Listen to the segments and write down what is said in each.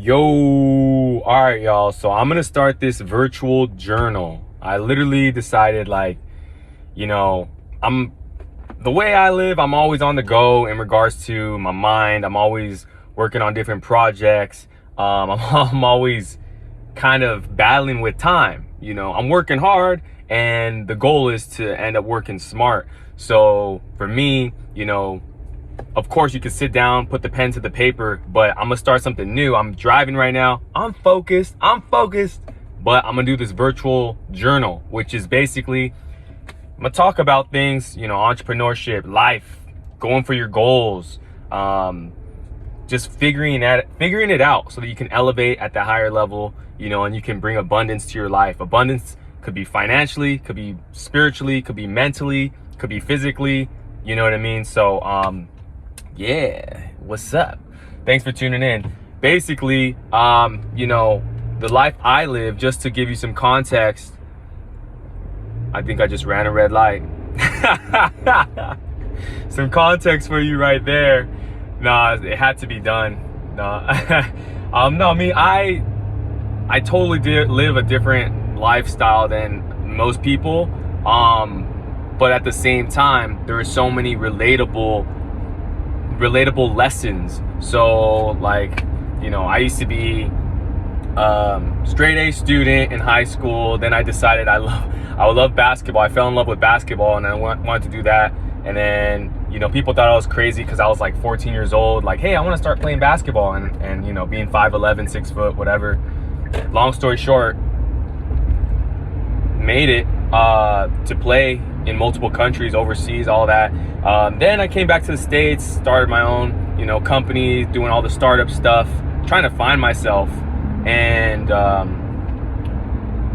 Yo, all right, y'all. So I'm gonna start this virtual journal. I literally decided, you know, I'm the way I live, I'm always on the go in regards to my mind. I'm always working on different projects. I'm always kind of battling with time. I'm working hard, and the goal is to end up working smart. So for me, of course, you can sit down, put the pen to the paper, but I'm gonna start something new. I'm driving right now. I'm focused, but I'm gonna do this virtual journal, which is basically, I'm gonna talk about things, entrepreneurship, life, going for your goals, just figuring it out so that you can elevate at the higher level, and you can bring abundance to your life. Abundance could be financially, could be spiritually, could be mentally, could be physically, you know what I mean? So, yeah, what's up? Thanks for tuning in. Basically, the life I live, just to give you some context, I think I just ran a red light. Some context for you right there. Nah, it had to be done. Nah. No, I totally did live a different lifestyle than most people. But at the same time, there are so many relatable lessons. So I used to be straight A student in high school. Then I decided I would love basketball. I fell in love with basketball, and I wanted to do that. And then people thought I was crazy because I was 14 years old, hey, I want to start playing basketball, and being 5'11", 6 foot, whatever. Long story short, made it to play in multiple countries, overseas, all that. Then I came back to the States, started my own, company, doing all the startup stuff, trying to find myself, and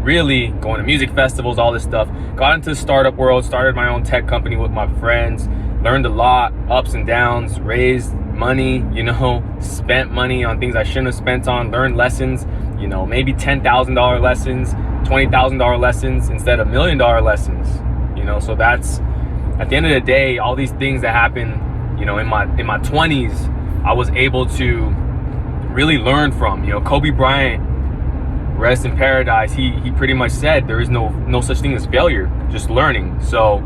really going to music festivals, all this stuff. Got into the startup world, started my own tech company with my friends, learned a lot, ups and downs, raised money, spent money on things I shouldn't have spent on, learned lessons, maybe $10,000 lessons, $20,000 lessons instead of $1 million lessons. So that's, at the end of the day, all these things that happen, in my 20s, I was able to really learn from. Kobe Bryant, rest in paradise, he pretty much said there is no such thing as failure, just learning. So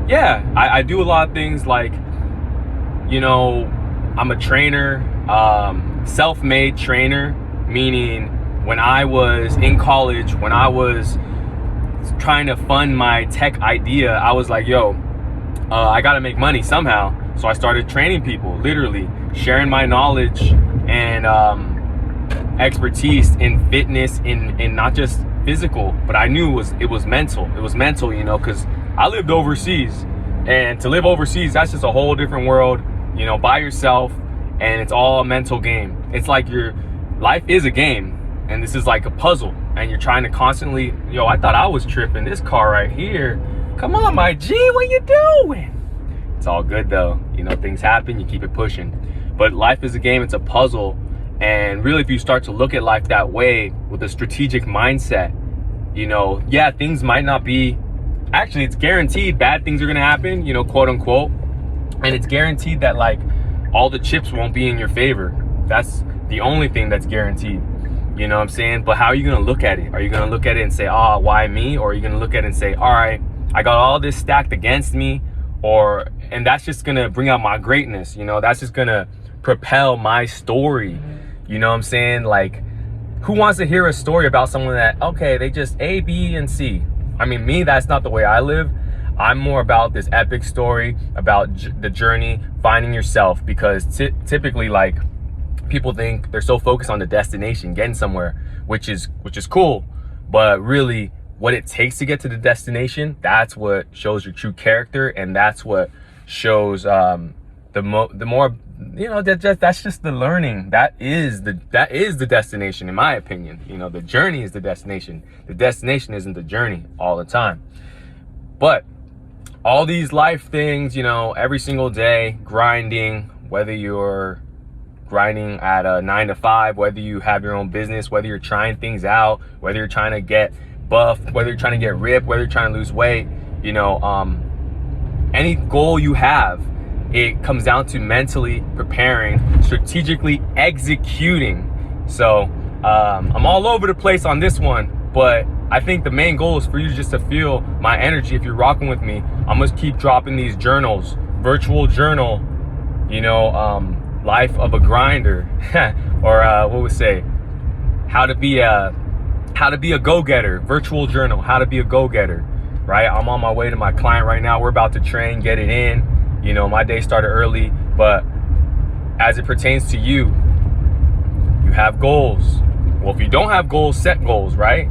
yeah, I do a lot of things, I'm a trainer, self-made trainer, meaning when I was in college, when I was trying to fund my tech idea, I was like, yo, I gotta make money somehow. So I started training people, literally sharing my knowledge and expertise in fitness, in not just physical, but I knew it was mental. It was mental, because I lived overseas, and to live overseas, that's just a whole different world, by yourself, and it's all a mental game. It's like your life is a game, and this is like a puzzle, and you're trying to constantly, I thought I was tripping. This car right here, come on, my G, what you doing? It's all good though. Things happen, you keep it pushing. But life is a game, it's a puzzle. And really, if you start to look at life that way, with a strategic mindset, yeah, things might not be, actually it's guaranteed bad things are gonna happen, quote unquote. And it's guaranteed that all the chips won't be in your favor. That's the only thing that's guaranteed. You know what I'm saying? But how are you gonna look at it? Are you gonna look at it and say, oh, why me? Or are you gonna look at it and say, all right, I got all this stacked against me, and that's just gonna bring out my greatness, that's just gonna propel my story. You know what I'm saying? Who wants to hear a story about someone that, okay, they just A, B, and C? I mean, me, that's not the way I live. I'm more about this epic story, about the journey, finding yourself, because typically, people think they're so focused on the destination, getting somewhere, which is cool, but really what it takes to get to the destination, that's what shows your true character, and that's what shows the more that's just the learning. That is the destination, in my opinion. The journey is the destination. The destination isn't the journey all the time. But all these life things, every single day, grinding, whether you're grinding at a 9 to 5, whether you have your own business, whether you're trying things out, whether you're trying to get buff, whether you're trying to get ripped, whether you're trying to lose weight, any goal you have, it comes down to mentally preparing, strategically executing. So I'm all over the place on this one, but I think the main goal is for you just to feel my energy. If you're rocking with me, I'm gonna keep dropping these journals, virtual journal, you know, life of a grinder, or what would say, how to be a go-getter, virtual journal, how to be a go-getter, right? I'm on my way to my client right now. We're about to train, get it in. You know, my day started early, but as it pertains to you, you have goals. Well, if you don't have goals, set goals, right?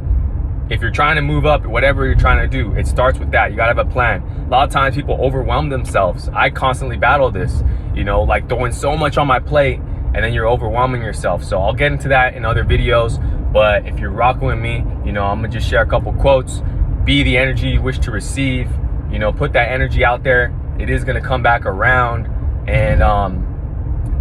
If you're trying to move up, whatever you're trying to do, it starts with that. You gotta have a plan. A lot of times people overwhelm themselves. I constantly battle this, you know, like throwing so much on my plate and then you're overwhelming yourself. So I'll get into that in other videos, but if you're rocking with me, you know, I'm gonna just share a couple quotes. Be the energy you wish to receive, you know, put that energy out there. It is gonna come back around. And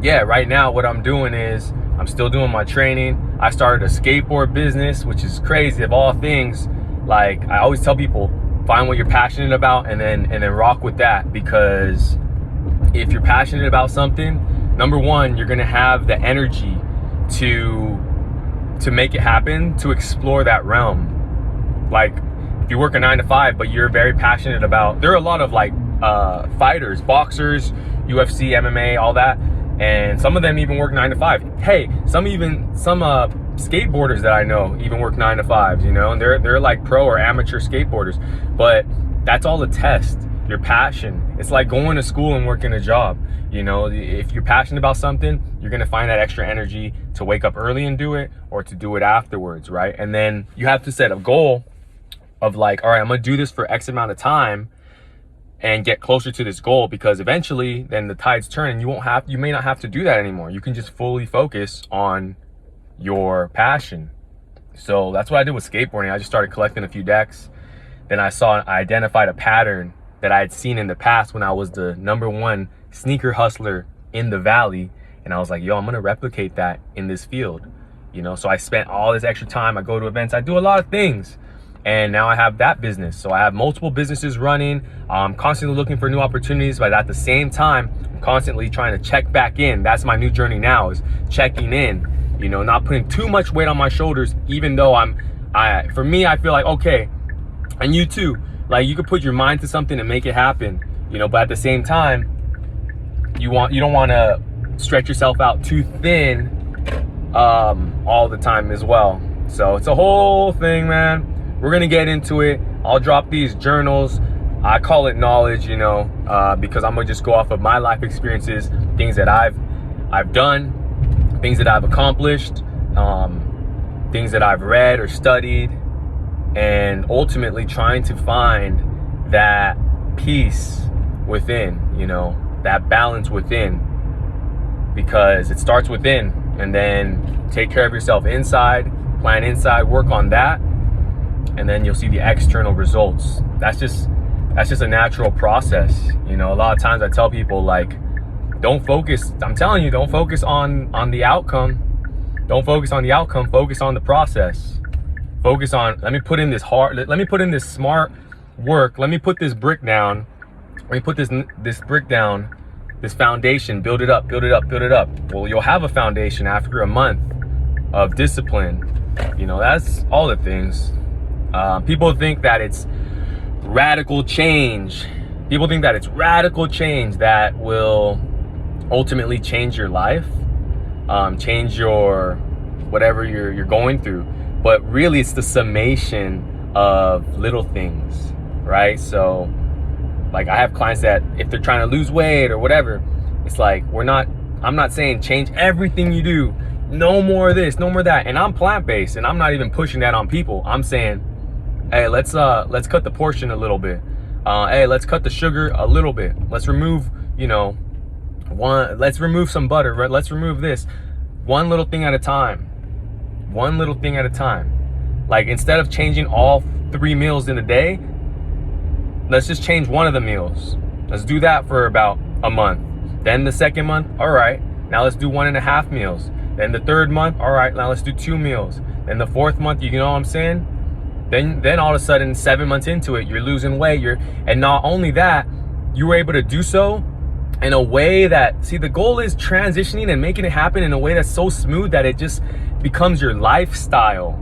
yeah, right now what I'm doing is I'm still doing my training. I started a skateboard business, which is crazy of all things. Like I always tell people, find what you're passionate about and then rock with that, because if you're passionate about something, number one, you're gonna have the energy to make it happen, to explore that realm. Like if you work a 9 to 5, but you're very passionate about, there are a lot of like fighters, boxers, UFC, MMA, all that. And some of them even work 9 to 5. Hey, some skateboarders that I know even work 9 to 5s, you know, and they're like pro or amateur skateboarders. But that's all a test, your passion. It's like going to school and working a job. You know, if you're passionate about something, you're gonna find that extra energy to wake up early and do it, or to do it afterwards, right? And then you have to set a goal of like, all right, I'm gonna do this for X amount of time and get closer to this goal, because eventually then the tides turn and you may not have to do that anymore. You can just fully focus on your passion. So that's what I did with skateboarding. I just started collecting a few decks. Then I identified a pattern that I had seen in the past when I was the #1 sneaker hustler in the Valley. And I was like, yo, I'm gonna replicate that in this field. You know, so I spent all this extra time. I go to events, I do a lot of things. And now I have that business. So I have multiple businesses running. I'm constantly looking for new opportunities, but at the same time, I'm constantly trying to check back in. That's my new journey now, is checking in, you know, not putting too much weight on my shoulders, even though for me, I feel like, okay, and you too, like you could put your mind to something and make it happen, you know, but at the same time, you don't want to stretch yourself out too thin all the time as well. So it's a whole thing, man. We're gonna get into it. I'll drop these journals. I call it knowledge, you know, because I'm gonna just go off of my life experiences, things that I've done, things that I've accomplished, things that I've read or studied, and ultimately trying to find that peace within, you know, that balance within, because it starts within. And then take care of yourself inside, plan inside, work on that, and then you'll see the external results. That's just a natural process. You know, a lot of times I tell people, like, don't focus, I'm telling you, don't focus on the outcome. Don't focus on the outcome, focus on the process. Focus on, let me put in this smart work. Let me put this brick down. Let me put this brick down, this foundation, build it up, build it up, build it up. Well, you'll have a foundation after a month of discipline. You know, that's all the things. People think that it's radical change. People think that it's radical change that will ultimately change your life, change your whatever you're going through. But really, it's the summation of little things, right? So, like, I have clients that if they're trying to lose weight or whatever, it's like I'm not saying change everything you do. No more of this, no more of that. And I'm plant-based, and I'm not even pushing that on people. I'm saying, hey, let's cut the portion a little bit. Hey, let's cut the sugar a little bit. Let's remove, you know, let's remove some butter, right? Let's remove this. One little thing at a time. One little thing at a time. Like, instead of changing all 3 meals in a day, let's just change one of the meals. Let's do that for about a month. Then the second month, all right, now let's do 1.5 meals. Then the third month, all right, now let's do 2 meals. Then the fourth month, you know what I'm saying? Then all of a sudden, 7 months into it, you're losing weight. And not only that, you were able to do so in a way that, see, the goal is transitioning and making it happen in a way that's so smooth that it just becomes your lifestyle,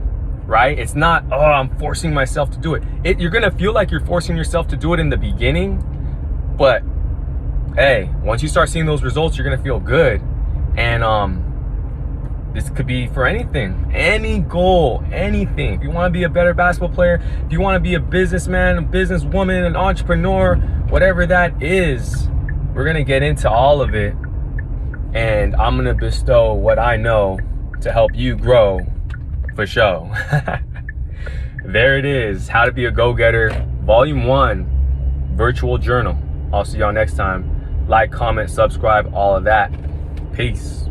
right? It's not, oh, I'm forcing myself to do it. You're gonna feel like you're forcing yourself to do it in the beginning, but hey, once you start seeing those results, you're gonna feel good. And this could be for anything, any goal, anything. If you want to be a better basketball player, if you want to be a businessman, a businesswoman, an entrepreneur, whatever that is, we're gonna get into all of it, and I'm gonna bestow what I know to help you grow for sure. There it is, How to Be a Go-Getter, Volume 1, Virtual Journal. I'll see y'all next time. Like, comment, subscribe, all of that. Peace.